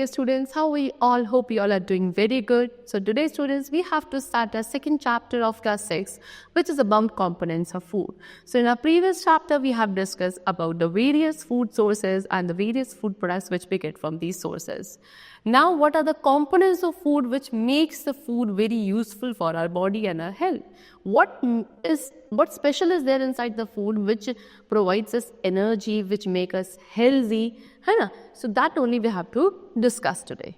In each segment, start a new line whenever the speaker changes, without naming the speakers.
dear students, how we all hope you all are doing very good. So today students, we have to start our second chapter of class 6, which is about components of food. So in our previous chapter, we have discussed about the various food sources and the various food products which we get from these sources. Now, what are the components of food which makes the food very useful for our body and our health? What special is there inside the food which provides us energy, which make us healthy, है ना? So that only we have to discuss today.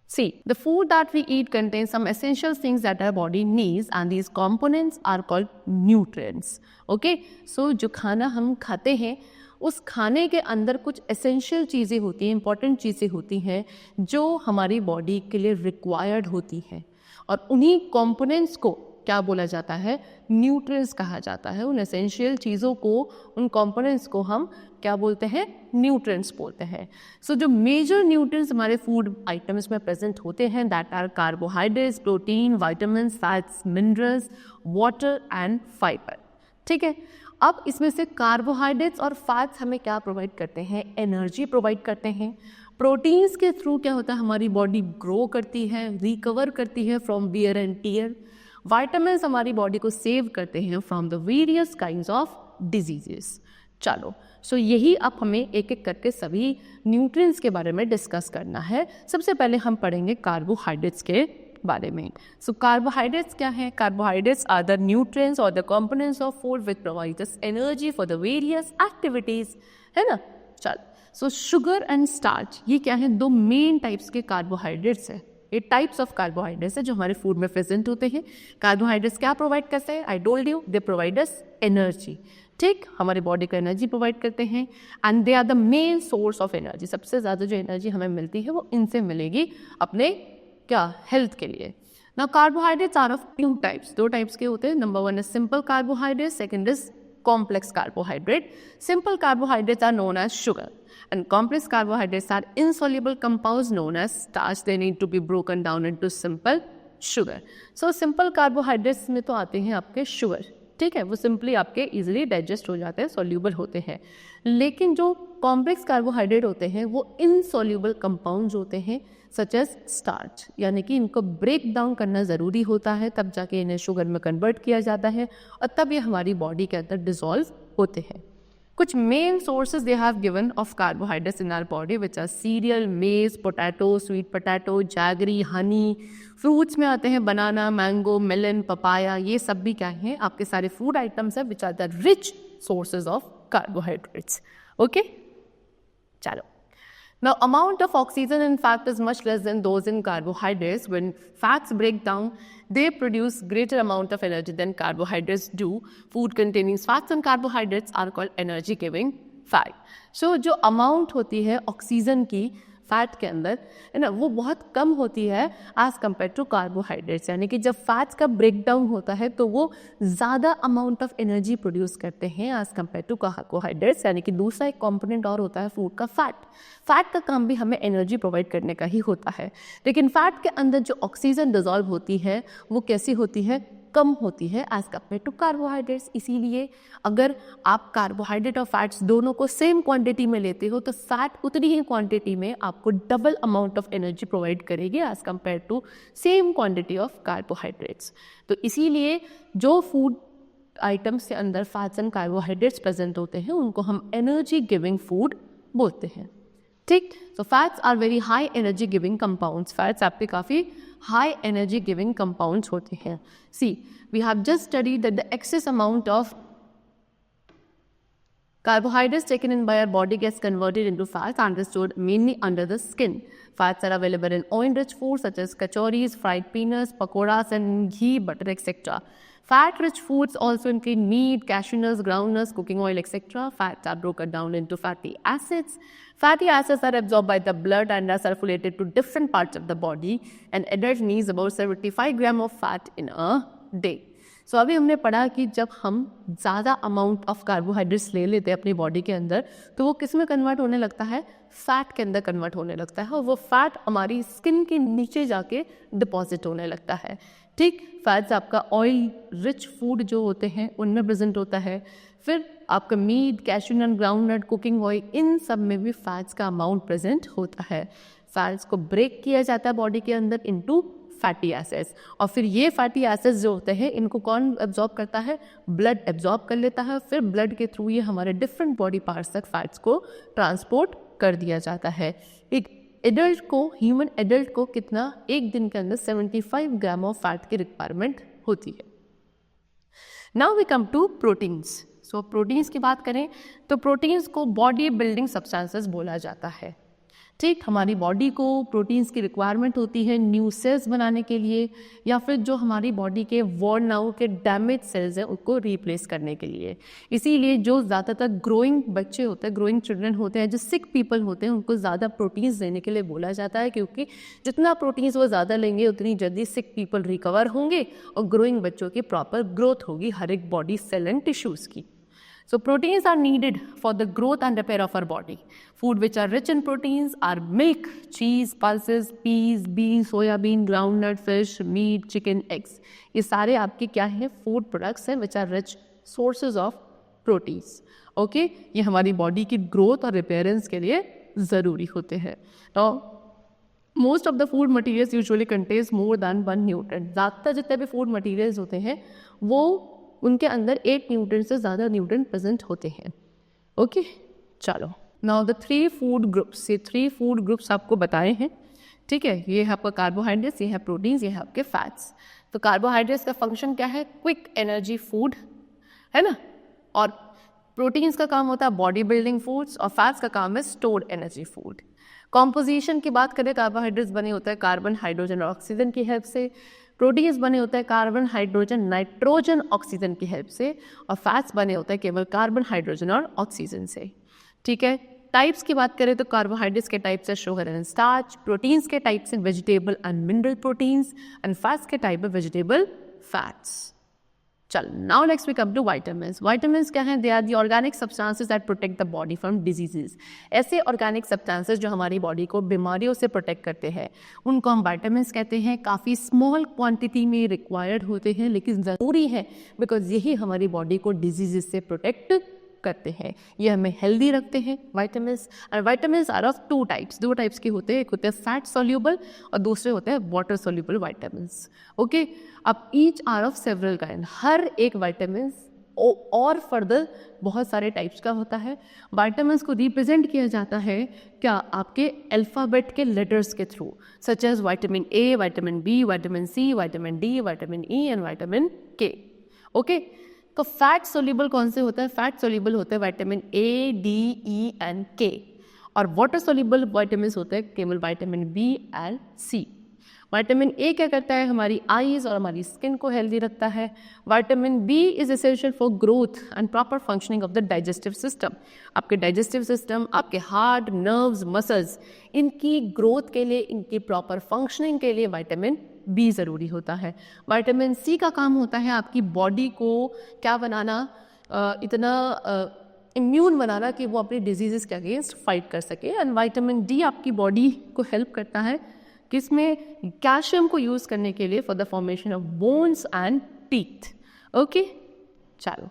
See, the food that we eat contains some essential things that our body needs, and these components are called nutrients. Okay, so जो खाना हम खाते हैं उस खाने के अंदर कुछ एसेंशियल चीज़ें होती हैं, इंपॉर्टेंट चीज़ें होती हैं जो हमारी बॉडी के लिए रिक्वायर्ड होती हैं, और उन्हीं कंपोनेंट्स को क्या बोला जाता है? न्यूट्रिएंट्स कहा जाता है। उन एसेंशियल चीज़ों को, उन कंपोनेंट्स को हम क्या बोलते हैं? न्यूट्रिएंट्स बोलते हैं। सो जो मेजर न्यूट्रिएंट्स हमारे फूड आइटम्स में प्रेजेंट होते हैं, that are carbohydrates, protein, vitamins, fats, minerals, water and fibre. ठीक है, अब इसमें से कार्बोहाइड्रेट्स और फैट्स हमें क्या प्रोवाइड करते हैं? एनर्जी प्रोवाइड करते हैं। प्रोटीन्स के थ्रू क्या होता है? हमारी बॉडी ग्रो करती है, रिकवर करती है from wear and tear. Vitamins हमारी बॉडी को सेव करते हैं from the various kinds of diseases. चलो, सो यही अब हमें एक एक करके सभी न्यूट्रिएंट्स के बारे में डिस्कस करना है। सबसे पहले हम पढ़ेंगे कार्बोहाइड्रेट्स के बारे में। सो कार्बोहाइड्रेट्स क्या है? कार्बोहाइड्रेट्स आर द न्यूट्रिएंट्स और the components of food which provide us energy for the various activities, है ना? चल, सो शुगर एंड स्टार्च, ये क्या है? दो मेन टाइप्स के कार्बोहाइड्रेट्स है। ये टाइप्स ऑफ कार्बोहाइड्रेट्स है जो हमारे फूड में प्रेजेंट होते हैं। कार्बोहाइड्रेट्स क्या प्रोवाइड करते हैं? I told you, they provide us energy. ठीक, हमारे बॉडी को एनर्जी प्रोवाइड करते हैं, and they are the main source of energy. सबसे ज़्यादा जो एनर्जी हमें मिलती है वो इनसे मिलेगी अपने क्या हेल्थ के लिए। Now carbohydrates are of two types, दो टाइप्स के होते हैं। Number one is simple carbohydrate, second is complex carbohydrate. Simple carbohydrates are known as sugar, and complex carbohydrates are insoluble compounds known as starch. They need to be broken down into simple sugar. So simple carbohydrates में तो आते हैं आपके sugar, ठीक है, वो simply आपके easily digest हो जाते हैं, सॉल्यूबल होते हैं। लेकिन जो कॉम्प्लेक्स कार्बोहाइड्रेट होते हैं वो इनसॉल्यूबल कंपाउंड्स होते हैं, सच एज स्टार्च, यानी कि इनको ब्रेक डाउन करना ज़रूरी होता है, तब जाके इन्हें शुगर में कन्वर्ट किया जाता है और तब ये हमारी बॉडी के अंदर डिसॉल्व होते हैं। कुछ main sources they have given of carbohydrates in our body which are cereal, maize, potato, sweet potato, jaggery, honey. Fruits में आते हैं बनाना, मैंगो, मेलन, पपाया, ये सब भी क्या हैं? आपके सारे फूड आइटम्स हैं which are the rich sources of carbohydrates. Okay, चलो। Now, amount of oxygen in fact is much less than those in carbohydrates. When fats break down, they produce greater amount of energy than carbohydrates do. Food containing fats and carbohydrates are called energy giving fat. So, जो amount होती है oxygen की fat के अंदर, है ना, वो बहुत कम होती है एज कम्पेयर टू कार्बोहाइड्रेट्स। यानी कि जब फैट्स का ब्रेक डाउन होता है तो वो ज़्यादा अमाउंट ऑफ एनर्जी प्रोड्यूस करते हैं एज कम्पेयर टू कार्बोहाइड्रेट्स। यानी कि दूसरा एक कंपोनेंट और होता है फूड का, फैट। फैट का काम भी हमें एनर्जी प्रोवाइड करने का ही होता है, लेकिन फैट के अंदर जो ऑक्सीजन डिजॉल्व होती है वो कैसी होती है? कम होती है एज कम्पेयर टू कार्बोहाइड्रेट्स। इसीलिए अगर आप कार्बोहाइड्रेट और फैट्स दोनों को सेम क्वांटिटी में लेते हो तो फैट उतनी ही क्वांटिटी में आपको double amount of energy provide करेगी as compare to same quantity of carbohydrates. तो इसीलिए जो फूड आइटम्स के अंदर फैट्स एंड कार्बोहाइड्रेट्स प्रेजेंट होते हैं उनको हम एनर्जी गिविंग फूड बोलते हैं। ठीक, so fats are very high energy giving compounds. Fats आपके काफ़ी हाई एनर्जी गिविंग कंपाउंड्स होते हैं। See, we have just studied that the excess amount of carbohydrates taken in by our body gets converted into fats and stored mainly under the skin. Fats are available in oil-rich foods such as kachoris, fried peanuts, pakoras, and ghee, butter, etc. Fat-rich foods also include meat, cashew nuts, groundnuts, cooking oil, etc. Fats are broken down into fatty acids. Fatty acids are absorbed by the blood and are circulated to different parts of the body. An adult needs about 75 grams of fat in a day. सो अभी हमने पढ़ा कि जब हम ज़्यादा amount of carbohydrates ले लेते हैं अपनी बॉडी के अंदर तो वो किस में कन्वर्ट होने लगता है? फैट के अंदर कन्वर्ट होने लगता है, और वो फैट हमारी स्किन के नीचे जाके डिपॉजिट होने लगता है। ठीक, फैट्स आपका ऑयल रिच फूड जो होते हैं उनमें प्रेजेंट होता है। फिर आपका meat, cashew nut, ground nut, cooking oil, इन सब में भी फैट्स का अमाउंट प्रेजेंट होता है। फैट्स को ब्रेक किया जाता है बॉडी के अंदर इनटू फैटी एसिड्स, और फिर ये फैटी एसिड्स जो होते हैं इनको कौन एब्जॉर्ब करता है? ब्लड एब्जॉर्ब कर लेता है, फिर ब्लड के थ्रू ये हमारे डिफरेंट बॉडी पार्ट्स तक फैट्स को ट्रांसपोर्ट कर दिया जाता है। एक एडल्ट को, ह्यूमन एडल्ट को कितना एक दिन के अंदर 75 ग्राम ऑफ फैट की रिक्वायरमेंट होती है। Now we come to proteins. So proteins की बात करें तो प्रोटीन्स को बॉडी बिल्डिंग सब्सटेंसेस बोला जाता है। ठीक, हमारी बॉडी को प्रोटीन्स की रिक्वायरमेंट होती है न्यू सेल्स बनाने के लिए, या फिर जो हमारी बॉडी के वॉर्न आउट के डैमेज सेल्स हैं उनको रिप्लेस करने के लिए। इसीलिए जो ज़्यादातर ग्रोइंग बच्चे होते हैं, ग्रोइंग चिल्ड्रन होते हैं, जो सिक पीपल होते हैं, उनको ज़्यादा प्रोटीन्स देने के लिए बोला जाता है, क्योंकि जितना प्रोटीन्स वो ज़्यादा लेंगे उतनी जल्दी सिक पीपल रिकवर होंगे और ग्रोइंग बच्चों की प्रॉपर ग्रोथ होगी हर एक बॉडी सेल एंड टिश्यूज़ की। So proteins are needed for the growth and repair of our body. Food which are rich in proteins are milk, cheese, pulses, peas, beans, soya bean, groundnut, fish, meat, chicken, eggs. ये सारे आपके क्या हैं? Food products हैं which are rich sources of proteins. Okay? ये हमारी body की growth और रिपेयरेंस के लिए ज़रूरी होते हैं। Now, most of the food materials usually contains more than one nutrient. ज़्यादातर जितने भी फूड मटीरियल्स होते हैं वो उनके अंदर 8 न्यूट्रिएंट से ज़्यादा न्यूट्रिएंट प्रेजेंट होते हैं। ओके, चलो नाउ द 3 फूड ग्रुप्स, ये 3 फूड ग्रुप्स आपको बताए हैं। ठीक है, ये है आपका कार्बोहाइड्रेट्स, ये है प्रोटीन्स, ये है आपके फैट्स। तो कार्बोहाइड्रेट्स का फंक्शन क्या है? क्विक एनर्जी फूड है ना, और प्रोटीन्स का काम होता है बॉडी बिल्डिंग फूड्स, और फैट्स का काम है स्टोर्ड एनर्जी फूड। कॉम्पोजिशन की बात करें, कार्बोहाइड्रेट्स बने होता है कार्बन, हाइड्रोजन और ऑक्सीजन की हेल्प से। प्रोटीन्स बने होता है कार्बन, हाइड्रोजन, नाइट्रोजन, ऑक्सीजन की हेल्प से, और फैट्स बने होता है केवल कार्बन, हाइड्रोजन और ऑक्सीजन से। ठीक है, टाइप्स की बात करें तो कार्बोहाइड्रेट्स के टाइप्स है शुगर एंड स्टार्च, प्रोटीन्स के टाइप्स हैं vegetable and mineral proteins, and fats के टाइप है वेजिटेबल फैट्स। चल, now next we come to vitamins. Vitamins क्या हैं? They are the organic substances that protect the body from diseases. ऐसे organic substances जो हमारी बॉडी को बीमारियों से प्रोटेक्ट करते हैं उनको हम वाइटामिन्स कहते हैं। काफ़ी स्मॉल क्वांटिटी में रिक्वायर्ड होते हैं, लेकिन ज़रूरी है बिकॉज यही हमारी बॉडी को डिजीजेस से प्रोटेक्ट करते हैं, ये हमें हेल्दी रखते हैं वाइटामिन्स। और vitamins are of 2 types, 2 types के होते हैं, एक होते हैं फैट सोल्यूबल और दूसरे होते हैं वाटर सोल्यूबल वाइटामिन्स। ओके, अब each are of several kind, हर एक वाइटामिन्स और फर्दर बहुत सारे टाइप्स का होता है। वाइटामिन्स को रिप्रेजेंट किया जाता है क्या? आपके अल्फ़ाबेट के लेटर्स के through, such as vitamin A, vitamin B, vitamin C, vitamin D, vitamin E and vitamin K. Okay, तो फैट सोल्यूबल कौन से होता है? फैट सोल्यूबल होते हैं vitamin A, D, E and K, और वाटर सोल्यूबल विटामिन्स होते हैं केवल vitamin B and C. Vitamin A क्या करता है? हमारी आईज और हमारी स्किन को हेल्दी रखता है। Vitamin B is essential for growth and proper functioning of the digestive system. आपके डाइजेस्टिव सिस्टम, आपके हार्ट, नर्व्स, मसल्स, इनकी ग्रोथ के लिए, इनकी प्रॉपर फंक्शनिंग के लिए विटामिन बी ज़रूरी होता है। विटामिन सी का काम होता है आपकी बॉडी को क्या बनाना, इतना इम्यून बनाना कि वो अपनी डिजीज़ के अगेंस्ट फाइट कर सके। एंड विटामिन डी आपकी बॉडी को हेल्प करता है किसमें? कैल्शियम को यूज़ करने के लिए for the formation of bones and teeth. Okay, चलो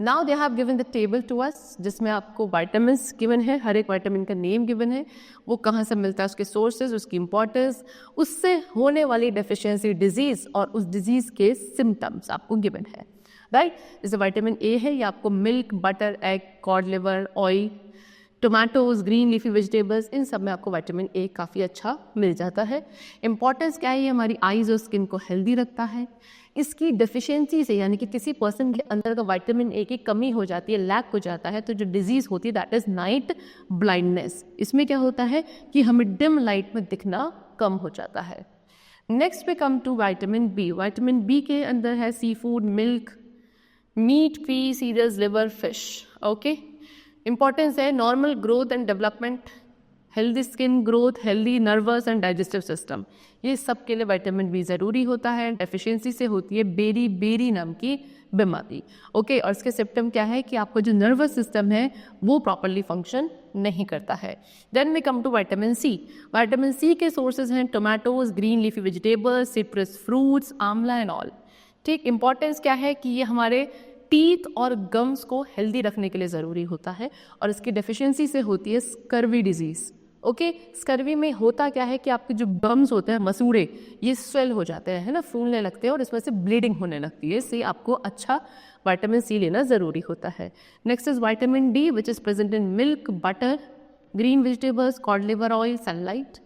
now they have given the table to us, जिसमें आपको विटामिन्स गिवन है, हर एक विटामिन का नेम गिवन है, वो कहाँ से मिलता है, उसके सोर्सेज, उसकी इंपॉर्टेंस, उससे होने वाली डेफिशिएंसी डिजीज़ और उस डिजीज़ के सिम्टम्स आपको गिवन है। राइट, जैसे विटामिन ए है, ये आपको milk, butter, egg, cod liver, oil, tomatoes, green leafy vegetables, इन सब में आपको विटामिन ए काफ़ी अच्छा मिल जाता है। इंपॉर्टेंस क्या है? ये हमारी आईज और स्किन को हेल्दी रखता है। इसकी डेफिशिएंसी से, यानी कि किसी पर्सन के अंदर का विटामिन ए की कमी हो जाती है, लैक हो जाता है, तो जो डिजीज़ होती है दैट इज़ नाइट ब्लाइंडनेस। इसमें क्या होता है कि हमें डिम लाइट में दिखना कम हो जाता है। नेक्स्ट पे come to vitamin B. Vitamin B के अंदर है seafood, milk, meat, pea, cereals, liver, fish. Okay, importance है normal growth and development, healthy skin growth, healthy nervous and digestive system, ये सब के लिए विटामिन बी ज़रूरी होता है। डेफिशिएंसी से होती है बेरी नाम की बीमारी। ओके, और इसके सिम्टम क्या है कि आपका जो नर्वस सिस्टम है वो प्रॉपरली फंक्शन नहीं करता है। Then we come to vitamin C. Vitamin C के सोर्सेज हैं tomatoes, green leafy vegetables, citrus fruits, amla and all. ठीक, इंपॉर्टेंस क्या है कि ये हमारे टीथ और गम्स को हेल्दी रखने के लिए ज़रूरी होता है, और इसकी डेफिशिएंसी से होती है स्कर्वी डिजीज़। ओके, स्कर्वी में होता क्या है कि आपके जो गम्स होते हैं, मसूड़े, ये स्वेल हो जाते हैं, है ना, फूलने लगते हैं और इसमें से ब्लीडिंग होने लगती है। इससे आपको अच्छा विटामिन सी लेना ज़रूरी होता है। Next is vitamin D which is present in milk, butter, green vegetables, code liver oil, sunlight.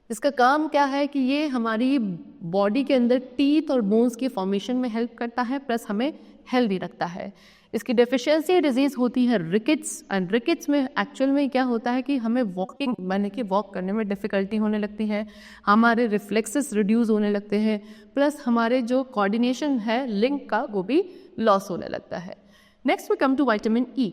इसका काम क्या है कि ये हमारी बॉडी के अंदर टीथ और बोन्स की फॉर्मेशन में हेल्प करता है, प्लस हमें हेल्दी रखता है। इसकी डेफिशिएंसी डिजीज़ होती है रिकेट्स, एंड रिकेट्स में एक्चुअल में क्या होता है कि हमें वॉकिंग यानी कि वॉक करने में डिफ़िकल्टी होने लगती है, हमारे रिफ्लेक्सेस रिड्यूस होने लगते हैं, प्लस हमारे जो कोऑर्डिनेशन है लिंक का वो भी लॉस होने लगता है। Next we come to vitamin E.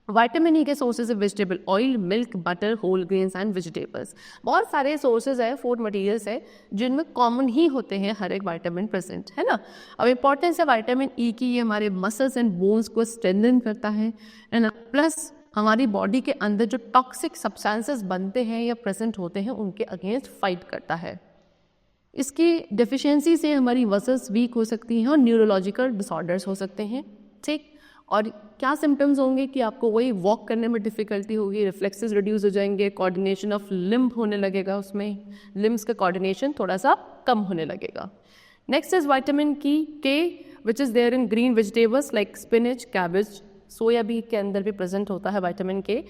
Vitamin E के सोर्सेज है vegetable oil, milk, butter, whole grains and vegetables. बहुत सारे सोर्सेज है, फूड मटेरियल्स है जिनमें कॉमन ही होते हैं हर एक विटामिन प्रेजेंट, है ना। अब इंपॉर्टेंस है विटामिन ई की, ये हमारे मसल्स एंड बोन्स को स्ट्रेंथन करता है ना, प्लस हमारी बॉडी के अंदर जो टॉक्सिक सब्सटेंसेस बनते हैं या प्रेजेंट होते हैं उनके अगेंस्ट फाइट करता है। इसकी डेफिशिएंसी से हमारी मसल्स वीक हो सकती हैं और न्यूरोलॉजिकल डिसऑर्डर्स हो सकते हैं, ठीक। और क्या सिम्टम्स होंगे कि आपको वही वॉक करने में डिफ़िकल्टी होगी, रिफ्लेक्सेस रिड्यूस हो जाएंगे, कोऑर्डिनेशन ऑफ लिम्ब होने लगेगा, उसमें लिम्स का कोऑर्डिनेशन थोड़ा सा कम होने लगेगा। Next is vitamin K which is there in green vegetables like spinach, cabbage, soya भी के अंदर भी प्रेजेंट होता है विटामिन के।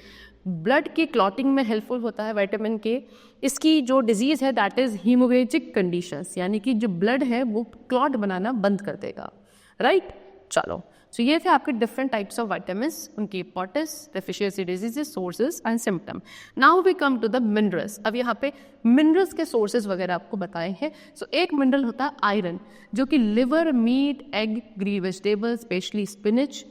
ब्लड की क्लॉटिंग में हेल्पफुल होता है विटामिन के। इसकी जो डिजीज़ है दैट इज़ हीमोरेजिक कंडीशंस, यानी कि जो ब्लड है वो क्लॉट बनाना बंद कर देगा, राइट। चलो, सो ये थे आपके डिफरेंट टाइप्स ऑफ विटामिन्स, उनकी importance, deficiency diseases, sources and symptom. Now we come to the minerals. अब यहाँ पे मिनरल्स के सोर्सेज वगैरह आपको बताए हैं। सो एक मिनरल होता है आयरन, जो कि liver, meat, egg, green vegetable, specially spinach,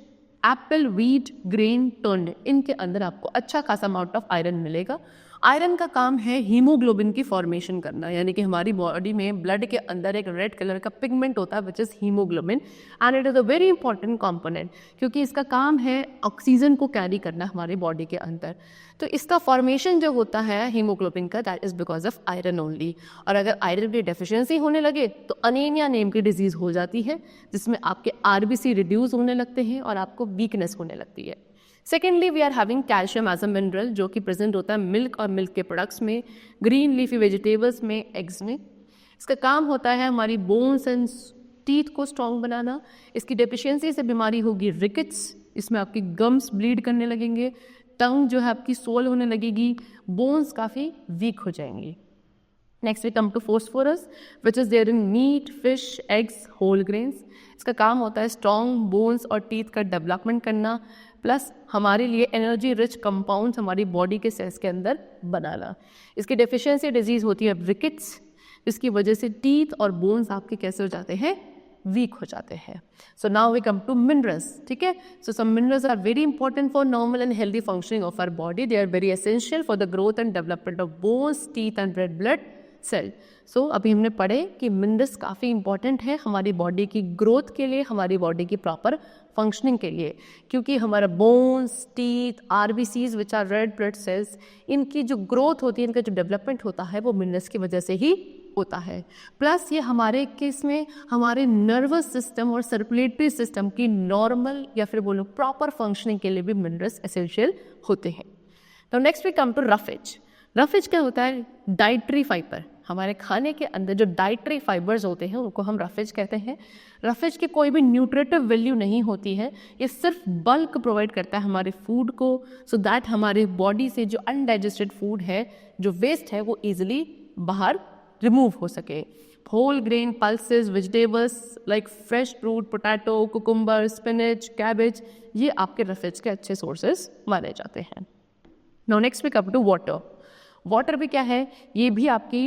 apple, wheat, grain, turnip, इनके अंदर आपको अच्छा खासा अमाउंट ऑफ आयरन मिलेगा। आयरन का काम है हीमोग्लोबिन की फॉर्मेशन करना, यानी कि हमारी बॉडी में ब्लड के अंदर एक रेड कलर का पिगमेंट होता है which is haemoglobin, and it is a very important component, क्योंकि इसका काम है ऑक्सीजन को कैरी करना हमारी बॉडी के अंदर। तो इसका फॉर्मेशन जो होता है हीमोग्लोबिन का, that is because of iron only. और अगर आयरन की डेफिशिएंसी होने लगे तो अनीमिया नेम की डिजीज़ हो जाती है, जिसमें आपके आरबीसी रिड्यूस होने लगते हैं और आपको वीकनेस होने लगती है। Secondly we are having calcium as a mineral, जो कि प्रेजेंट होता है मिल्क और मिल्क के प्रोडक्ट्स में, ग्रीन लीफी वेजिटेबल्स में, एग्स में। इसका काम होता है हमारी बोन्स एंड टीथ को स्ट्रॉन्ग बनाना। इसकी डेफिशिएंसी से बीमारी होगी रिकेट्स, इसमें आपकी गम्स ब्लीड करने लगेंगे, टंग जो है आपकी सोल होने लगेगी, बोन्स काफ़ी वीक हो जाएंगी। Next we come to phosphorus which is there in meat, fish, eggs, whole grains. इसका काम होता है स्ट्रॉन्ग बोन्स और टीथ का डेवलपमेंट करना, प्लस हमारे लिए एनर्जी रिच कंपाउंड्स हमारी बॉडी के सेल्स के अंदर बनाना। इसकी डेफिशिएंसी डिजीज़ होती है रिकेट्स, इसकी वजह से टीथ और बोन्स आपके कैसे हो जाते हैं, वीक हो जाते हैं। So now we come to minerals, ठीक है। So some minerals are very important for normal and healthy functioning of our body. They are very essential for the growth and development of bones, teeth and red blood cell. So अभी हमने पढ़े कि minerals काफ़ी important है हमारी body की growth के लिए, हमारी बॉडी की प्रॉपर फंक्शनिंग के लिए, क्योंकि हमारा bones, teeth, RBCs which are red blood cells, इनकी जो ग्रोथ होती है, इनका जो डेवलपमेंट होता है वो मिनरल्स की वजह से ही होता है। प्लस ये हमारे केस में हमारे नर्वस सिस्टम और सर्कुलेटरी सिस्टम की नॉर्मल या फिर बोलो प्रॉपर फंक्शनिंग के लिए भी मिनरल्स एसेंशियल होते हैं। तो next we come to roughage. Roughage क्या होता है, डाइटरी फाइबर। हमारे खाने के अंदर जो डाइटरी फाइबर्स होते हैं उनको हम रफेज कहते हैं। रफेज की कोई भी न्यूट्रिटिव वैल्यू नहीं होती है, ये सिर्फ बल्क प्रोवाइड करता है हमारे फूड को, सो दैट हमारे बॉडी से जो अनडाइजेस्टेड फूड है, जो वेस्ट है, वो ईजिली बाहर रिमूव हो सके। Whole grain pulses, vegetables like fresh fruit, potato, cucumber, spinach, cabbage, ये आपके रफेज के अच्छे सोर्सेज माने जाते हैं। Now next we come to water. Water भी क्या है, ये भी आपकी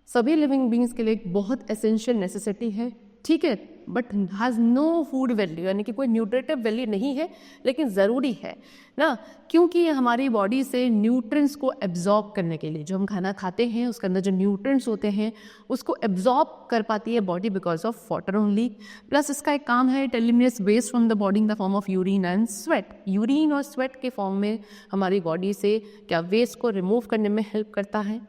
सभी लिविंग बींग्स के लिए एक बहुत एसेंशियल नेसेसिटी है, ठीक है, but has no food value, यानी कि कोई न्यूट्रिटिव वैल्यू नहीं है, लेकिन ज़रूरी है ना, क्योंकि ये हमारी बॉडी से न्यूट्रिएंट्स को एब्जॉर्ब करने के लिए, जो हम खाना खाते हैं उसके अंदर जो न्यूट्रिएंट्स होते हैं उसको एब्जॉर्ब कर पाती है body because of water only. Plus इसका एक काम है it eliminates waste from the body in the form of urine and sweat. Urine और स्वेट के फॉर्म में हमारी बॉडी से क्या वेस्ट को रिमूव करने में हेल्प करता है।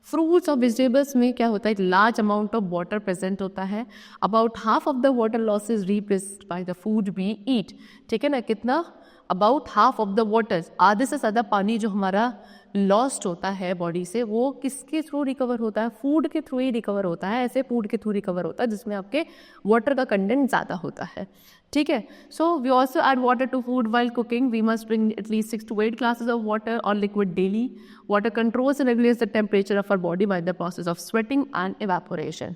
फ्रूट्स और वेजिटेबल्स में क्या होता है, large amount of water present होता है। About half of the water loss is replaced by the food we eat, ठीक है ना। कितना, about half of the water, आधे से ज़्यादा पानी जो हमारा लॉस्ट होता है बॉडी से, वो किसके थ्रू रिकवर होता है? फूड के थ्रू ही रिकवर होता है। ऐसे फूड के थ्रू रिकवर होता है जिसमें आपके वाटर का कंटेंट ज़्यादा होता है, ठीक है। So we also add water to food while cooking. We must drink at least 6 to 8 glasses of water और liquid daily. Water controls and regulates the temperature of our body by the process of sweating and evaporation.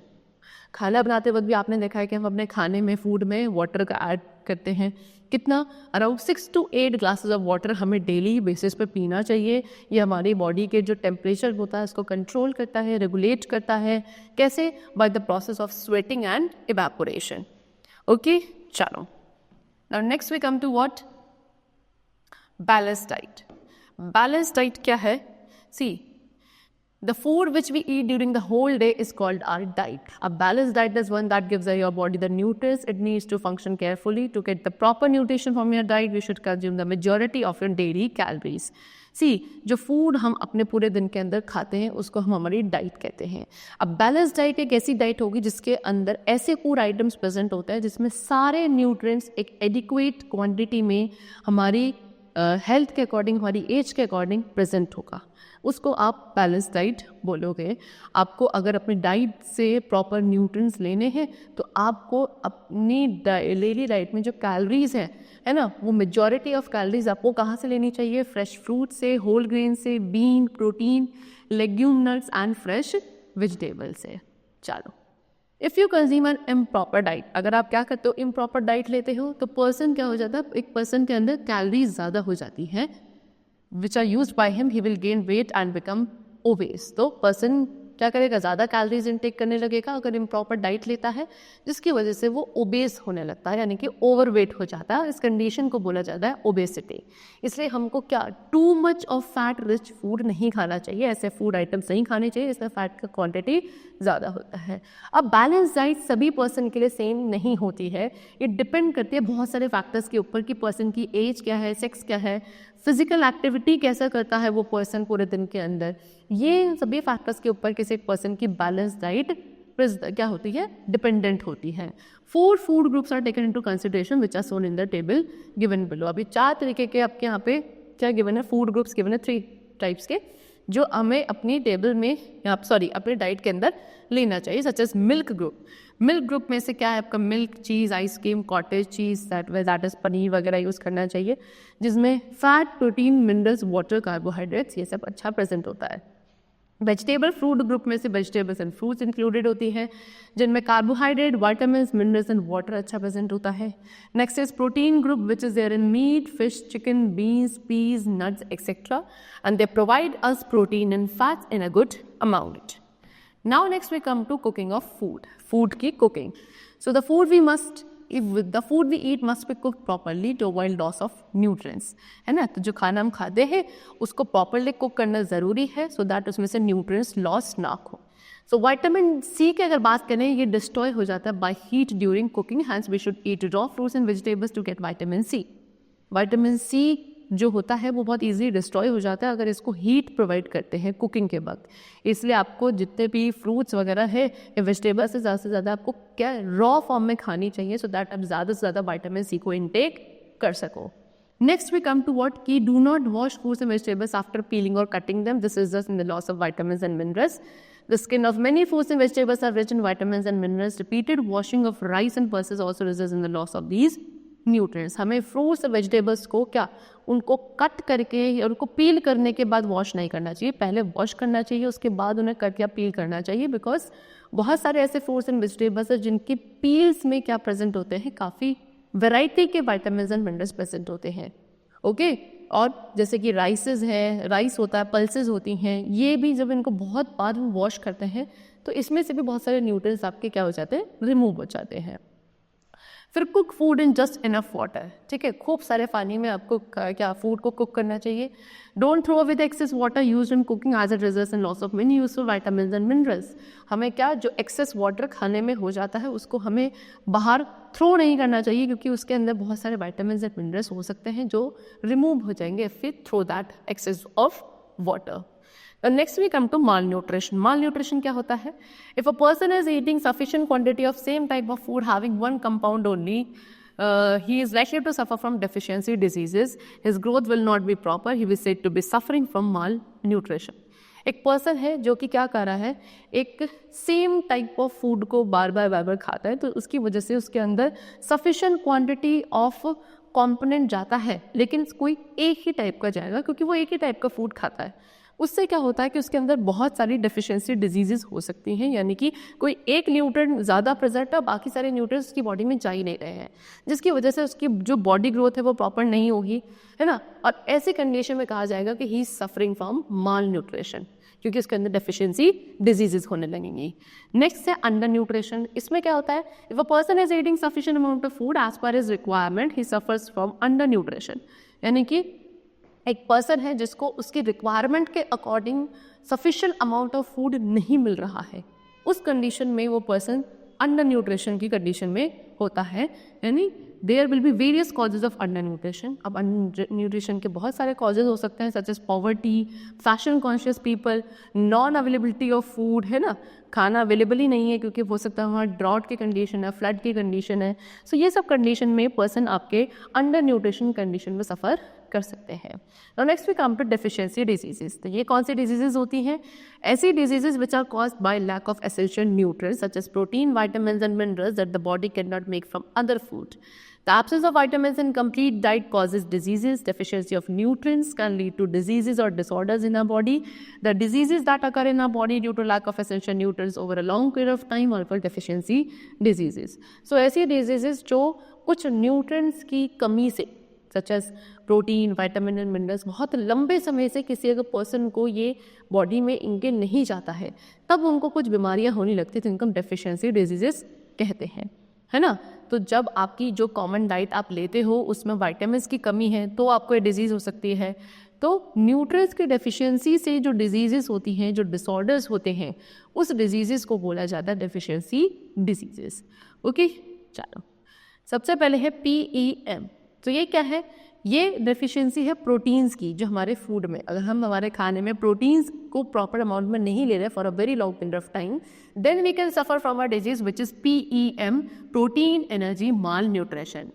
खाना बनाते वक्त भी आपने देखा है कि हम अपने खाने में, फूड में वाटर का ऐड करते हैं। कितना? Around 6 to 8 glasses of water हमें डेली बेसिस पे पीना चाहिए। ये हमारी बॉडी के जो टेम्परेचर होता है इसको कंट्रोल करता है, रेगुलेट करता है। कैसे? By the process of sweating and evaporation. Okay, चलो। Now next we come to what? Balanced diet. Balanced diet क्या है? See, the food which we eat during the whole day is called our diet. A balanced diet is one that gives your body the nutrients it needs to function carefully. To get the proper nutrition from your diet, you should consume the majority of your daily calories. See, जो food हम अपने पूरे दिन के अंदर खाते हैं उसको हम हमारी डाइट कहते हैं। अब बैलेंस डाइट एक ऐसी डाइट होगी जिसके अंदर ऐसे फूड आइटम्स प्रेजेंट होते हैं जिसमें सारे न्यूट्रिएंट्स एक एडिक्वेट क्वांटिटी में हमारी हेल्थ के अकॉर्डिंग, हमारी एज के अकॉर्डिंग प्रेजेंट होगा। उसको आप बैलेंस डाइट बोलोगे। आपको अगर अपनी डाइट से प्रॉपर न्यूट्रिएंट्स लेने हैं तो आपको अपनी डेली डाइट में जो कैलोरीज हैं, है ना, वो मेजॉरिटी ऑफ कैलोरीज आपको कहाँ से लेनी चाहिए? फ्रेश फ्रूट से, होल ग्रेन से, bean, protein, legume, nuts and fresh vegetable से। चलो, if you consume an improper diet, अगर आप क्या करते हो? इम्प्रॉपर डाइट लेते हो तो पर्सन क्या हो जाता है? एक पर्सन के अंदर कैलोरीज ज़्यादा हो जाती हैं which are used by him, he will gain weight and become obese. तो पर्सन क्या करेगा? ज़्यादा कैलोरीज इनटेक करने लगेगा अगर इम्प्रॉपर डाइट लेता है, जिसकी वजह से वो ओबेस होने लगता है, यानी कि ओवरवेट हो जाता है। इस कंडीशन को बोला जाता है ओबेसिटी। इसलिए हमको क्या, too much of fat rich food नहीं खाना चाहिए, ऐसे फूड आइटम्स नहीं खाने चाहिए इसमें फैट का क्वांटिटी ज़्यादा होता है। अब बैलेंस डाइट सभी पर्सन के लिए सेम नहीं होती है। ये डिपेंड करती है बहुत सारे फैक्टर्स के ऊपर कि पर्सन की एज क्या है, सेक्स क्या है, फिजिकल एक्टिविटी कैसा करता है वो पर्सन पूरे दिन के अंदर। ये सभी फैक्टर्स के ऊपर किसी एक पर्सन की बैलेंस डाइट क्या होती है? डिपेंडेंट होती है। 4 food groups are taken into consideration which are shown in the table given below. अभी 4 तरीके के आपके यहाँ पे क्या गिवन है? फूड ग्रुप्स गिवन है 3 टाइप्स के, जो हमें अपनी टेबल में अपने डाइट के अंदर लेना चाहिए। Such as milk group. Milk group में से क्या है आपका? Milk, cheese, ice cream, cottage cheese, that is paneer वगैरह यूज़ करना चाहिए, जिसमें fat, protein, minerals, water, carbohydrates ये सब अच्छा प्रेजेंट होता है। वेजिटेबल फ्रूट ग्रुप में से वेजिटेबल्स एंड फ्रूट्स इंक्लूडेड होती हैं, जिनमें carbohydrate, vitamins, minerals and water अच्छा प्रेजेंट होता है। Next is protein group which is there in meat, fish, chicken, beans, peas, nuts etcetera, and they provide us protein and fats in a good amount. Now next we come to cooking of food. Food की cooking. So the food we must the food we eat must be cooked properly to avoid loss of nutrients, है ना। तो जो खाना हम खाते हैं उसको प्रॉपरली कुक करना ज़रूरी है सो दैट उसमें से न्यूट्रिएंट्स लॉस ना हो। सो विटामिन सी की अगर बात करें, ये डिस्ट्रॉय हो जाता है by heat during cooking, hence we should eat raw fruits and vegetables to get vitamin C. Vitamin C जो होता है वो बहुत इजीली डिस्ट्रॉय हो जाता है अगर इसको हीट प्रोवाइड करते हैं कुकिंग के वक्त। इसलिए आपको जितने भी फ्रूट्स वगैरह है या वेजिटेबल्स से ज़्यादा आपको क्या रॉ फॉर्म में खानी चाहिए सो दैट आप ज़्यादा से ज़्यादा विटामिन सी को इनटेक कर सको। Next we come to what की do not wash fruits and vegetables after peeling और cutting them, this is just in the loss of vitamins and minerals. The skin of many fruits and vegetables are rich in vitamins and minerals. Repeated washing of rice and pulses also results in the loss of these nutrients. हमें fruits और vegetables को क्या, उनको cut करके और उनको पील करने के बाद वॉश नहीं करना चाहिए, पहले वॉश करना चाहिए उसके बाद उन्हें कट या पील करना चाहिए, बिकॉज बहुत सारे ऐसे फ्रूट्स एंड वेजिटेबल्स हैं जिनकी पील्स में क्या प्रेजेंट होते हैं, काफ़ी वैरायटी के विटामिन्स एंड मिनरल्स प्रेजेंट होते हैं। ओके और जैसे कि राइसेस है, राइस होता है, पल्सेस होती हैं, ये भी जब इनको बहुत बाद में वॉश करते हैं तो इसमें से भी बहुत सारे न्यूट्रिएंट्स आपके क्या हो जाते हैं, रिमूव हो जाते हैं। फिर cook food in just enough water, ठीक है, खूब सारे पानी में आपको क्या फूड को कुक करना चाहिए। Don't throw away the excess water used in cooking as it results in loss of many useful vitamins and minerals. हमें क्या जो एक्सेस वाटर खाने में हो जाता है उसको हमें बाहर थ्रो नहीं करना चाहिए, क्योंकि उसके अंदर बहुत सारे विटामिन्स एंड मिनरल्स हो सकते हैं जो रिमूव हो जाएंगे if we throw that excess of water. Next we come to malnutrition. Malnutrition क्या होता है? If a person is eating sufficient quantity of same type of food having one compound only, he is likely to suffer from deficiency diseases, his growth will not be proper, he is said to be suffering from malnutrition. एक person है जो कि क्या कर रहा है, एक same type of food को बार बार खाता है, तो उसकी वजह से उसके अंदर सफिशिएंट क्वांटिटी ऑफ कंपोनेंट जाता है, लेकिन कोई एक ही टाइप का जाएगा क्योंकि वो एक ही टाइप का फूड खाता है। उससे क्या होता है कि उसके अंदर बहुत सारी डेफिशिएंसी डिजीजेस हो सकती हैं, यानी कि कोई एक न्यूट्रिएंट ज़्यादा प्रेजेंट है, बाकी सारे न्यूट्रिएंट्स उसकी बॉडी में जा ही नहीं रहे हैं, जिसकी वजह से उसकी जो बॉडी ग्रोथ है वो प्रॉपर नहीं होगी, है ना। और ऐसी कंडीशन में कहा जाएगा कि he is suffering from mall nutrition, क्योंकि उसके अंदर डेफिशिएंसी डिजीजेस होने लगेंगी। नेक्स्ट है अंडर न्यूट्रिशन। इसमें क्या होता है, if a person is eating sufficient amount of food as per his requirement, he suffers from under nutrition. यानी कि एक पर्सन है जिसको उसकी रिक्वायरमेंट के according sufficient amount of food नहीं मिल रहा है, उस कंडीशन में वो पर्सन अंडर न्यूट्रिशन की कंडीशन में होता है। यानी there will be various causes of under nutrition. अब अंडर न्यूट्रिशन के बहुत सारे कॉजेज हो सकते हैं, such as poverty, fashion conscious people, non availability of food, है ना, खाना अवेलेबल ही नहीं है क्योंकि हो सकता है वहाँ ड्रॉट की कंडीशन है, फ्लड की कंडीशन है। सो ये सब कंडीशन में पर्सन आपके अंडर न्यूट्रिशन कंडीशन में सफ़र कर सकते हैं। Now next we come to deficiency diseases. तो ये कौन सी डिजीजेज होती हैं, ऐसी diseases which are caused by lack of essential nutrients such as protein, vitamins and minerals that the body can not make from other food. The absence of vitamins in complete diet causes diseases. Deficiency of nutrients can lead to diseases or disorders in our body. The diseases that occur in our body due to lack of essential nutrients over a long period of time are called deficiency diseases. So ऐसी diseases जो कुछ nutrients की कमी से such as protein, vitamin and minerals बहुत लंबे समय से किसी अगर पर्सन को ये बॉडी में इनके नहीं जाता है, तब उनको कुछ बीमारियां होने लगती, तो इनको डेफिशिएंसी डिजीजेस कहते हैं, है ना। तो जब आपकी जो कॉमन डाइट आप लेते हो उसमें विटामिन्स की कमी है तो आपको ये डिजीज़ हो सकती है। तो न्यूट्रिएंट्स की डेफिशिएंसी से जो डिजीजेस होती हैं, जो डिसऑर्डर्स होते हैं, उस डिजीजेस को बोला जाता है डेफिशिएंसी डिजीजेस। ओके, चलो सबसे पहले है PEM। तो ये क्या है, ये डेफिशिएंसी है प्रोटीन्स की, जो हमारे फूड में, अगर हम हमारे खाने में प्रोटीन्स को प्रॉपर अमाउंट में नहीं ले रहे for a very long period of time, then we can suffer from a disease which is PEM, protein energy malnutrition.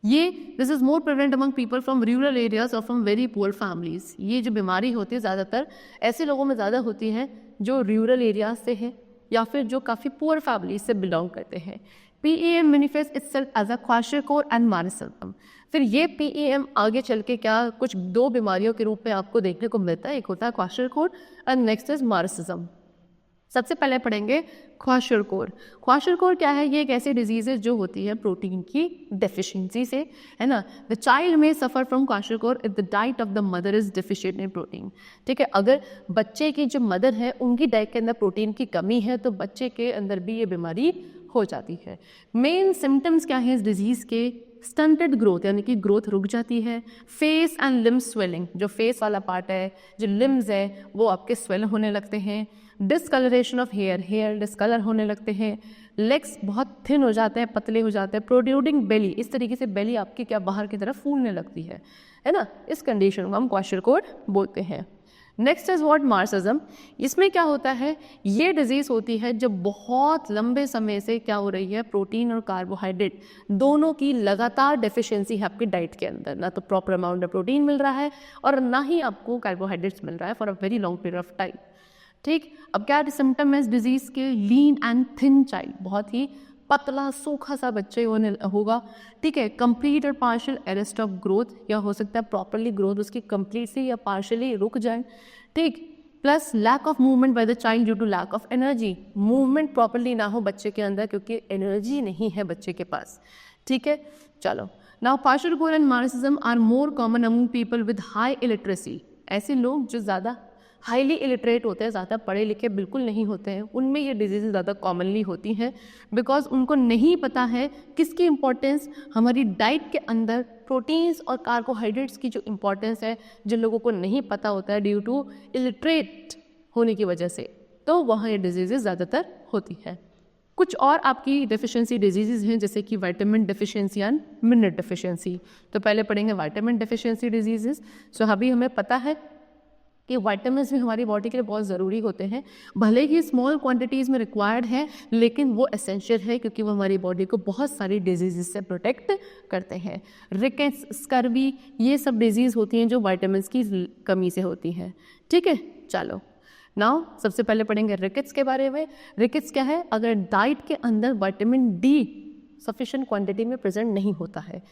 ये this is more prevalent among people from rural areas और from very poor families. ये जो बीमारी होती है ज़्यादातर ऐसे लोगों में ज़्यादा होती है जो रूरल एरियाज से हैं या फिर जो काफ़ी पुअर फैमिलीज से बिलोंग करते हैं। PEM manifest itself as a kwashiorkor and marasmus. फिर ये PEM आगे चल के क्या कुछ दो बीमारियों के रूप में आपको देखने को मिलता है, एक होता है क्वाशरकोर एंड नेक्स्ट इज मार्सिज्म। सबसे पहले पढ़ेंगे क्वाशरकोर। क्वाशरकोर क्या है, ये एक ऐसी डिजीज है जो होती है प्रोटीन की डेफिशिएंसी से, है ना। द चाइल्ड में suffer from kwashiorkor if the diet of the mother is deficient in protein. ठीक है, अगर बच्चे की जो मदर है उनकी डाइट के अंदर प्रोटीन की कमी है तो बच्चे के अंदर भी ये बीमारी हो जाती है। मेन सिम्टम्स क्या है इस डिजीज़ के, स्टंटेड ग्रोथ यानी कि ग्रोथ रुक जाती है, फेस एंड लिम्ब स्वेलिंग, जो फेस वाला पार्ट है, जो लिम्स है वो आपके स्वेल होने लगते हैं, discolouration of hair, hair discolour होने लगते हैं, लेग्स बहुत थिन हो जाते हैं, पतले हो जाते हैं, प्रोड्यूडिंग बेली, इस तरीके से बेली आपकी क्या बाहर की तरफ फूलने लगती है ना। इस कंडीशन को हम क्वाशरकोर बोलते हैं। Next is what marasmus. इसमें क्या होता है, ये डिजीज़ होती है जब बहुत लंबे समय से क्या हो रही है, प्रोटीन और कार्बोहाइड्रेट दोनों की लगातार डेफिशिएंसी है आपकी डाइट के अंदर, ना तो प्रॉपर अमाउंट में प्रोटीन मिल रहा है और ना ही आपको कार्बोहाइड्रेट्स मिल रहा है for a very long period of time. ठीक, अब क्या सिम्टम है इस डिजीज़ के, लीन एंड थिन चाइल्ड, बहुत ही पतला सूखा सा बच्चे होगा। ठीक है, कंप्लीट और पार्शियल अरेस्ट ऑफ ग्रोथ, या हो सकता है प्रॉपरली ग्रोथ उसकी कंप्लीटली या पार्शियली रुक जाए। ठीक, plus lack of movement by the child due to lack of energy, movement properly ना हो बच्चे के अंदर क्योंकि एनर्जी नहीं है बच्चे के पास। ठीक है, चलो now kwashiorkor and marasmus are more common among people with high illiteracy. ऐसे लोग जो ज़्यादा हाईली इलिटरेट होते हैं, ज़्यादा पढ़े लिखे बिल्कुल नहीं होते हैं, उनमें ये डिजीज़ ज़्यादा कॉमनली होती हैं बिकॉज उनको नहीं पता है किसकी इम्पोर्टेंस हमारी डाइट के अंदर प्रोटीन्स और कार्बोहाइड्रेट्स की जो इम्पोर्टेंस है, जिन लोगों को नहीं पता होता है ड्यू टू इलिटरेट होने की वजह से, तो वहाँ ये डिजीज़ ज़्यादातर होती है। कुछ और आपकी डेफिशिएंसी डिजीज़ हैं जैसे कि vitamin deficiency and mineral deficiency. तो पहले पढ़ेंगे विटामिन डेफिशिएंसी डिजीज़। सो अभी हमें पता है कि वाइटामिन्स भी हमारी बॉडी के लिए बहुत ज़रूरी होते हैं, भले ही स्मॉल क्वांटिटीज़ में रिक्वायर्ड है, लेकिन वो एसेंशियल है क्योंकि वो हमारी बॉडी को बहुत सारी डिजीज़ से प्रोटेक्ट करते हैं। रिकेट्स, स्कर्वी, ये सब डिजीज़ होती हैं जो वाइटामिन्स की कमी से होती हैं। ठीक है, चलो नाउ सबसे पहले पढ़ेंगे रिकेट्स के बारे में। रिकेट्स क्या है? अगर डाइट के अंदर विटामिन डी सफिशिएंट क्वांटिटी में प्रेजेंट नहीं होता है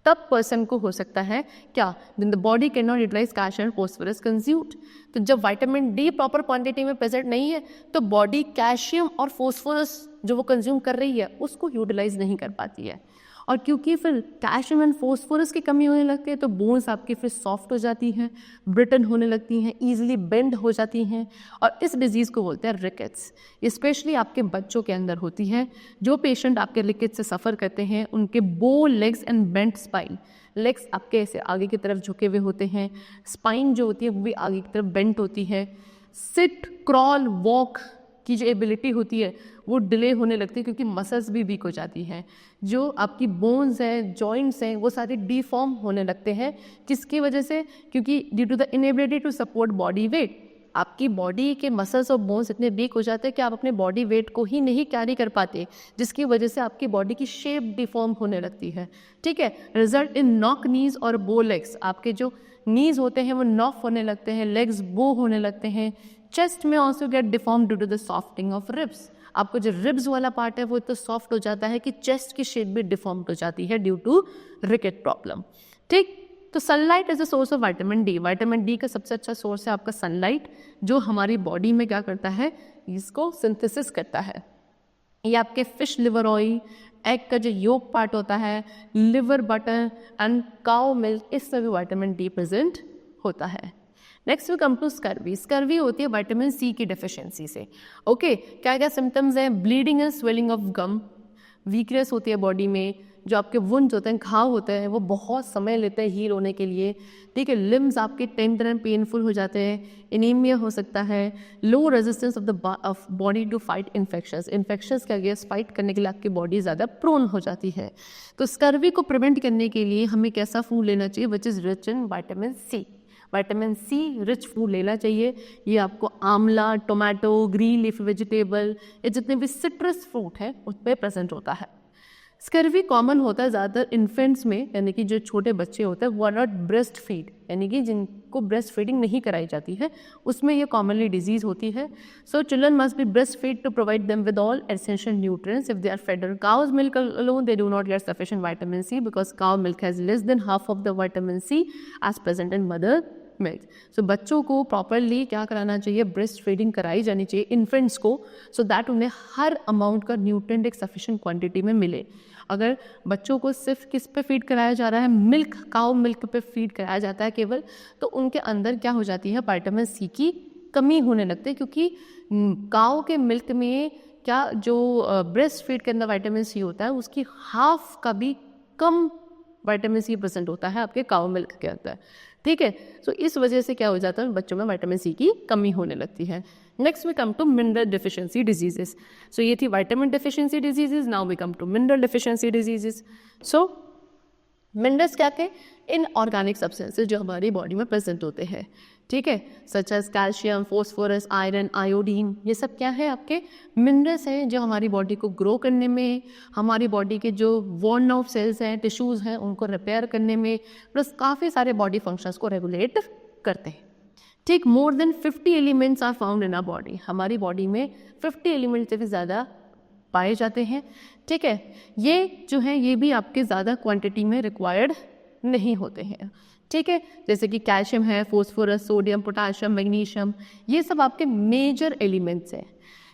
तब पर्सन को हो सकता है क्या, the body can not utilise calcium and phosphorus consumed. तो जब विटामिन डी प्रॉपर क्वांटिटी में प्रेजेंट नहीं है तो बॉडी कैल्शियम और फोस्फोरस जो वो कंज्यूम कर रही है उसको यूटिलाइज नहीं कर पाती है, और क्योंकि फिर कैल्शियम एंड फोस्फोरस की कमी होने लगती है तो बोन्स आपकी फिर सॉफ्ट हो जाती हैं, ब्रिटन होने लगती हैं, ईजिली बेंड हो जाती हैं, और इस डिजीज़ को बोलते हैं रिकेट्स। स्पेशली आपके बच्चों के अंदर होती है। जो पेशेंट आपके रिकेट्स से सफ़र करते हैं उनके बो legs and bent spine, legs आपके ऐसे आगे की तरफ झुके हुए होते हैं, स्पाइन जो होती है वो भी आगे की तरफ बेंट होती है, सिट, क्रॉल, वॉक की जो एबिलिटी होती है वो डिले होने लगती है क्योंकि मसल्स भी वीक हो जाती हैं। जो आपकी बोन्स हैं, जॉइंट्स हैं, वो सारे डीफॉर्म होने लगते हैं। किसकी वजह से? क्योंकि due to the inability to support body weight, आपकी बॉडी के मसल्स और बोन्स इतने वीक हो जाते हैं कि आप अपने बॉडी वेट को ही नहीं कैरी कर पाते, जिसकी वजह से आपकी बॉडी की शेप डिफॉर्म होने लगती है। ठीक है, रिजल्ट इन नॉक नीज और बो लेग्स, आपके जो नीज होते हैं वो नॉक होने लगते हैं, लेग्स बो होने लगते हैं। चेस्ट में also get deform due to the softing of ribs, आपको जो रिब्स वाला पार्ट है वो इतना सॉफ्ट हो जाता है कि चेस्ट की शेप भी डिफॉर्म हो जाती है ड्यू टू रिकेट प्रॉब्लम। ठीक, तो sunlight is a source of vitamin D. Vitamin D का सबसे अच्छा सोर्स है आपका सनलाइट, जो हमारी बॉडी में क्या करता है, इसको सिंथेसिस करता है। ये आपके फिश लिवर ऑयल, एग का जो योक पार्ट होता है, liver butter and cow milk, इसमें भी विटामिन डी प्रेजेंट होता है। Next we come to scurvy. Scurvy होती है विटामिन सी की डेफिशिएंसी से। ओके, क्या क्या सिम्टम्स हैं? Bleeding and swelling of gum, weakness होती है बॉडी में, जो आपके वुंड्स होते हैं, घाव होते हैं, वो बहुत समय लेते हैं हील होने के लिए। ठीक है, लिम्स आपके टेंडर एंड पेनफुल हो जाते हैं, एनीमिया हो सकता है, low resistance of body to fight infections, infections के अगेंस्ट फाइट करने के लिए आपकी बॉडी ज़्यादा प्रोन हो जाती है। तो स्कर्वी को प्रिवेंट करने के लिए हमें कैसा फूड लेना चाहिए? Which is rich in vitamin C. Vitamin C rich food लेना चाहिए। ये आपको आंवला, टोमेटो, ग्रीन लीफ वेजिटेबल, ये जितने भी सिट्रस फ्रूट हैं उस पर प्रेजेंट होता है। स्कर्वी कॉमन होता है ज़्यादातर इन्फेंट्स में, यानी कि जो छोटे बच्चे होते हैं वो आर नॉट ब्रेस्ट फीड, यानी कि जिनको ब्रेस्ट फीडिंग नहीं कराई जाती है उसमें ये कॉमनली डिजीज़ होती है। So children must be breast feed to provide them with all essential nutrients. If they are fed on cow's milk alone they do not get sufficient vitamin C because cow milk has less than half of the vitamin C as present in mother milk. So बच्चों को properly क्या कराना चाहिए? Breast feeding कराई जानी चाहिए infants को, so that उन्हें हर अमाउंट का न्यूट्रिएंट एक सफिशिएंट क्वांटिटी में मिले। अगर बच्चों को सिर्फ किस पे फीड कराया जा रहा है? मिल्क, काउ मिल्क पे फीड कराया जाता है केवल, तो उनके अंदर क्या हो जाती है? विटामिन सी की कमी होने लगती है, क्योंकि काउ के मिल्क में क्या जो ब्रेस्ट फीड के अंदर विटामिन सी होता है उसकी हाफ का भी कम विटामिन सी प्रेजेंट होता है आपके काउ मिल्क के अंदर। ठीक है, सो इस वजह से क्या हो जाता है? बच्चों में विटामिन सी की कमी होने लगती है। Next we come to mineral deficiency diseases. So ये थी vitamin deficiency diseases, now we come to mineral deficiency diseases. So minerals क्या थे? इनऑर्गेनिक सब्सटेंसेस जो हमारी बॉडी में प्रेजेंट होते हैं। ठीक है, such as calcium, phosphorus, iron, iodine, ये सब क्या है? आपके मिनरल्स हैं जो हमारी बॉडी को ग्रो करने में, हमारी बॉडी के जो वॉर्न आउट सेल्स हैं, टिश्यूज़ हैं, उनको रिपेयर करने में, प्लस काफ़ी सारे बॉडी फंक्शंस को रेगुलेट करते हैं। ठीक, more than 50 elements are found in our body. हमारी बॉडी में 50 एलिमेंट से भी ज़्यादा पाए जाते हैं। ठीक है, ये जो है ये भी आपके ज़्यादा क्वांटिटी में रिक्वायर्ड नहीं होते हैं। ठीक है, जैसे कि कैल्शियम है, फोस्फोरस, सोडियम, पोटाशियम, मैग्नीशियम, ये सब आपके मेजर एलिमेंट्स हैं।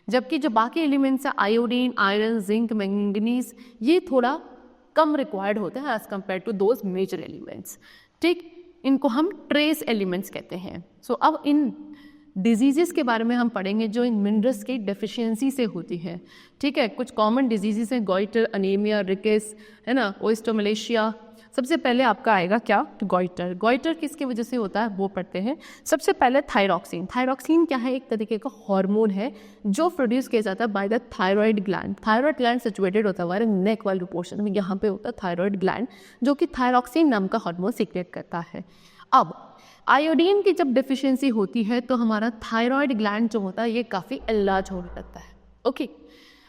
जबकि जो बाकी एलिमेंट्स हैं, आयोडीन, आयरन, जिंक, मैंगनीज, ये थोड़ा कम रिक्वायर्ड होते हैं as compare to those major elements. ठीक, इनको हम ट्रेस एलिमेंट्स कहते हैं। सो अब इन डिजीज़ेस के बारे में हम पढ़ेंगे जो इन मिनरल्स की डेफिशिएंसी से होती है। ठीक है, कुछ कॉमन डिजीज़ेस हैं, गॉइटर, अनीमिया, रिकेट्स, है ना, ओस्टोमलेशिया, सबसे पहले आपका आएगा क्या, गॉइटर। गॉइटर किसकी वजह से होता है वो पढ़ते हैं। सबसे पहले थायरॉक्सिन। थायरॉक्सिन क्या है, एक तरीके का हार्मोन है जो प्रोड्यूस किया जाता है by the thyroid gland. Thyroid gland situated होता है हमारे नेक वाले पोर्शन में, यहाँ पे होता है थायराइड ग्लैंड जो कि थायरॉक्सिन नाम का हार्मोन सीक्रेट करता है। अब आयोडीन की जब डिफिशियंसी होती है तो हमारा थायराइड ग्लैंड जो होता है ये काफ़ी एनलार्ज होने लगता है। Okay,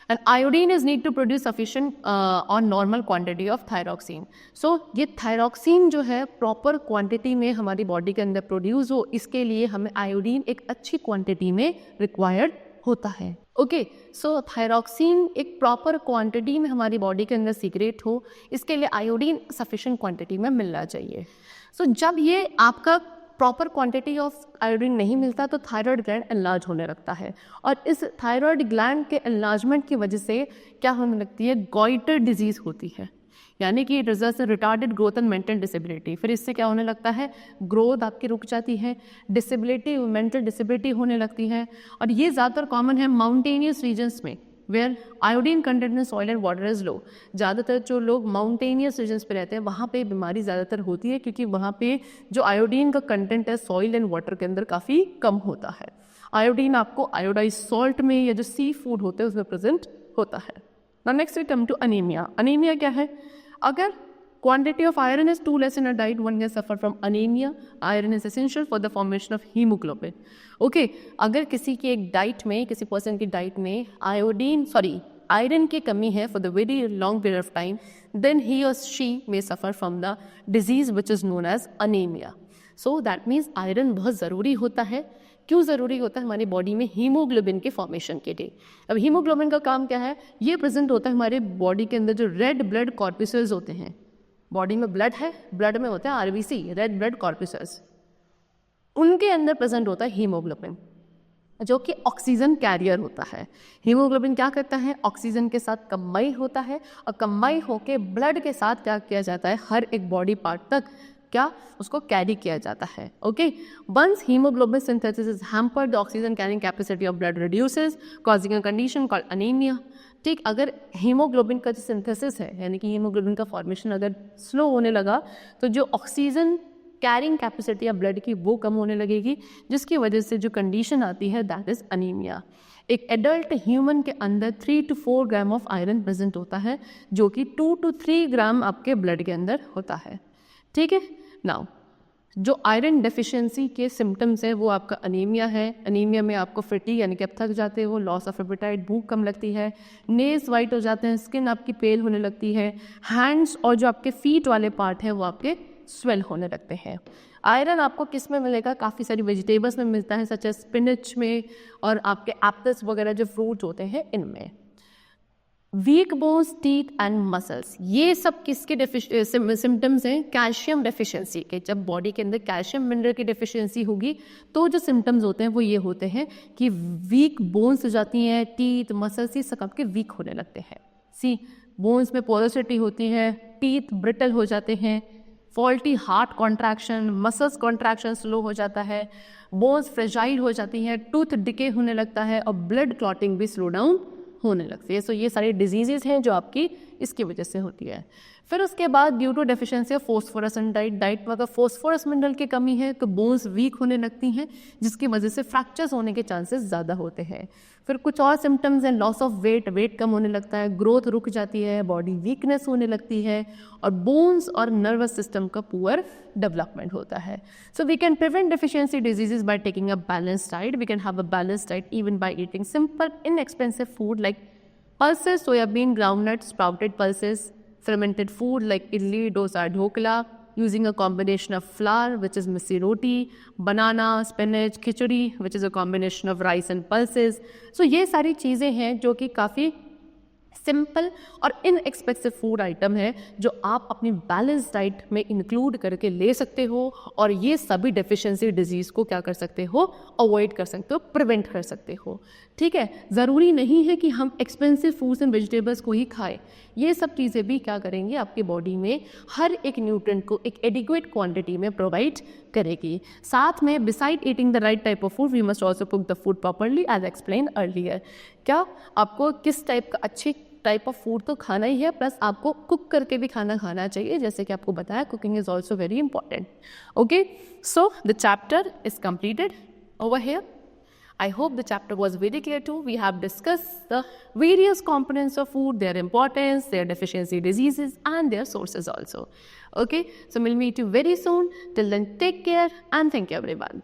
and iodine is need to produce sufficient or normal quantity of thyroxine. So ये थायरॉक्सिन जो है प्रॉपर क्वांटिटी में हमारी बॉडी के अंदर प्रोड्यूस हो, इसके लिए हमें आयोडीन एक अच्छी क्वांटिटी में रिक्वायर्ड होता है। ओके, सो थायरॉक्सिन एक प्रॉपर क्वांटिटी में हमारी बॉडी के अंदर सीक्रेट हो, इसके लिए आयोडीन सफिशिएंट क्वांटिटी में मिलना चाहिए। सो जब ये आपका प्रॉपर क्वांटिटी ऑफ आयोडीन नहीं मिलता तो थायराइड ग्लैंड एनलार्ज होने लगता है, और इस थायराइड ग्लैंड के एनलार्जमेंट की वजह से क्या होने लगती है, गॉइटर डिजीज होती है, यानी कि रिजल्ट से retarded growth and mental disability. फिर इससे क्या होने लगता है, ग्रोथ आपकी रुक जाती है, डिसेबिलिटी, मेंटल डिसेबिलिटी होने लगती है। और ये ज़्यादातर कॉमन है माउंटेनियस रीजन्स में where iodine content in soil and water is low. ज़्यादातर जो लोग माउंटेनियस रीजन्स पे रहते हैं वहाँ पे बीमारी ज़्यादातर होती है, क्योंकि वहाँ पे जो आयोडीन का कंटेंट है सॉइल एंड वाटर के अंदर काफ़ी कम होता है। आयोडीन आपको आयोडाइज सॉल्ट में या जो सी फूड होते हैं उसमें प्रेजेंट होता है। Now next we come to anaemia. Anaemia क्या है, अगर quantity of iron is too less in a diet, one can suffer from anemia. Iron is essential for the formation of hemoglobin. Okay, अगर किसी की एक diet में, किसी person की डाइट में आयरन की कमी है for the very long period of time, then he or she may suffer from the disease which is known as anemia. So that means iron बहुत ज़रूरी होता है। क्यों ज़रूरी होता है हमारी बॉडी में, हीमोग्लोबिन के फॉर्मेशन के लिए। अब हीमोग्लोबिन का काम क्या है, ये प्रेजेंट होता है हमारे बॉडी के अंदर जो रेड ब्लड कॉर्पस्कल्स होते हैं। बॉडी में ब्लड है, ब्लड में होते हैं आरबीसी, रेड ब्लड कॉर्पस्कल्स, उनके अंदर प्रेजेंट होता है हीमोग्लोबिन जो कि ऑक्सीजन कैरियर होता है। हीमोग्लोबिन क्या करता है, ऑक्सीजन के साथ कंबाइन होता है, और कंबाइन होके ब्लड के साथ क्या किया जाता है, हर एक बॉडी पार्ट तक क्या उसको कैरी किया जाता है। Okay, once haemoglobin synthesis is hampered, the oxygen carrying capacity of blood reduces causing a condition called anaemia. ठीक, अगर हीमोग्लोबिन का जो सिंथेसिस है, यानी कि हीमोग्लोबिन का फॉर्मेशन अगर स्लो होने लगा तो जो oxygen carrying capacity of blood की वो कम होने लगेगी, जिसकी वजह से जो कंडीशन आती है दैट इज अनीमिया। एक एडल्ट ह्यूमन के अंदर 3 to 4 gram of iron present होता है, जो कि 2 to 3 ग्राम आपके ब्लड के अंदर होता है। ठीक है, नाउ जो आयरन डेफिशिएंसी के सिम्टम्स हैं वो आपका अनीमिया है। अनीमिया में आपको फटीग यानी कि आप थक जाते हो, लॉस ऑफ एपेटाइट, भूख कम लगती है, नेल्स वाइट हो जाते हैं, स्किन आपकी पेल होने लगती है, हैंड्स और जो आपके फीट वाले पार्ट हैं वो आपके स्वेल होने लगते हैं। आयरन आपको किस में मिलेगा, काफ़ी सारी वेजिटेबल्स में मिलता है, सच एज स्पिनच में, और आपके एप्पल्स वगैरह जो फ्रूट होते हैं इनमें। Weak bones, teeth and muscles, ये सब किसके सिम्टम्स हैं, कैल्शियम डेफिशिएंसी के। जब बॉडी के अंदर कैल्शियम मिनरल की डेफिशिएंसी होगी तो जो सिम्टम्स होते हैं वो ये होते हैं कि वीक बोन्स हो जाती हैं, टीथ, मसल्स, ये सब आपके वीक होने लगते हैं। सी, बोन्स में पोरोसिटी होती है, टीथ ब्रिटल हो जाते हैं, faulty heart contraction, muscles contraction slow हो जाता है, बोन्स फ्रेजाइल हो जाती हैं, टूथ डिके होने लगता है, और ब्लड क्लॉटिंग भी स्लो डाउन होने लगती है। सो ये सारी डिजीजेज हैं जो आपकी इसकी वजह से होती है। फिर उसके बाद due to deficiency of phosphorus in diet में अगर फोस्फोरस मिनरल की कमी है तो बोन्स वीक होने लगती हैं, जिसकी वजह से फ्रैक्चर्स होने के चांसेस ज़्यादा होते हैं। फिर कुछ और सिम्टम्स हैं, लॉस ऑफ वेट कम होने लगता है, ग्रोथ रुक जाती है, बॉडी वीकनेस होने लगती है, और बोन्स और नर्वस सिस्टम का पुअर डेवलपमेंट होता है। So we can prevent deficiency diseases by taking a balanced diet. We can have a balanced diet even by eating simple inexpensive food like pulses, soybean, groundnuts, sprouted pulses, fermented food like idli, dosa, dhokla, using a combination of flour, which is misi roti, banana, spinach, khichdi, which is a combination of rice and pulses. So ये सारी चीज़ें हैं जो कि काफ़ी simple और inexpensive food item है जो आप अपनी बैलेंस डाइट में इंक्लूड करके ले सकते हो, और ये सभी डेफिशिएंसी डिजीज़ को क्या कर सकते हो, अवॉइड कर सकते हो, प्रिवेंट कर सकते हो। ठीक है, ज़रूरी नहीं है कि हम एक्सपेंसिव फूड्स एंड वेजिटेबल्स को ही खाएं, ये सब चीज़ें भी क्या करेंगे, आपकी बॉडी में हर एक न्यूट्रिएंट को एक एडिक्वेट क्वांटिटी में प्रोवाइड करेगी। साथ में beside eating the right type of food we must also cook the food properly as explain earlier. क्या आपको किस टाइप का अच्छी टाइप ऑफ फूड तो खाना ही है, प्लस आपको कुक करके भी खाना खाना चाहिए, जैसे कि आपको बताया cooking is also very important. Okay, so the chapter is completed over here. I hope the chapter was very clear too. We have discussed the various components of food, their importance, their deficiency diseases, and their sources also. Okay, so we'll meet you very soon. Till then, take care and thank you everyone.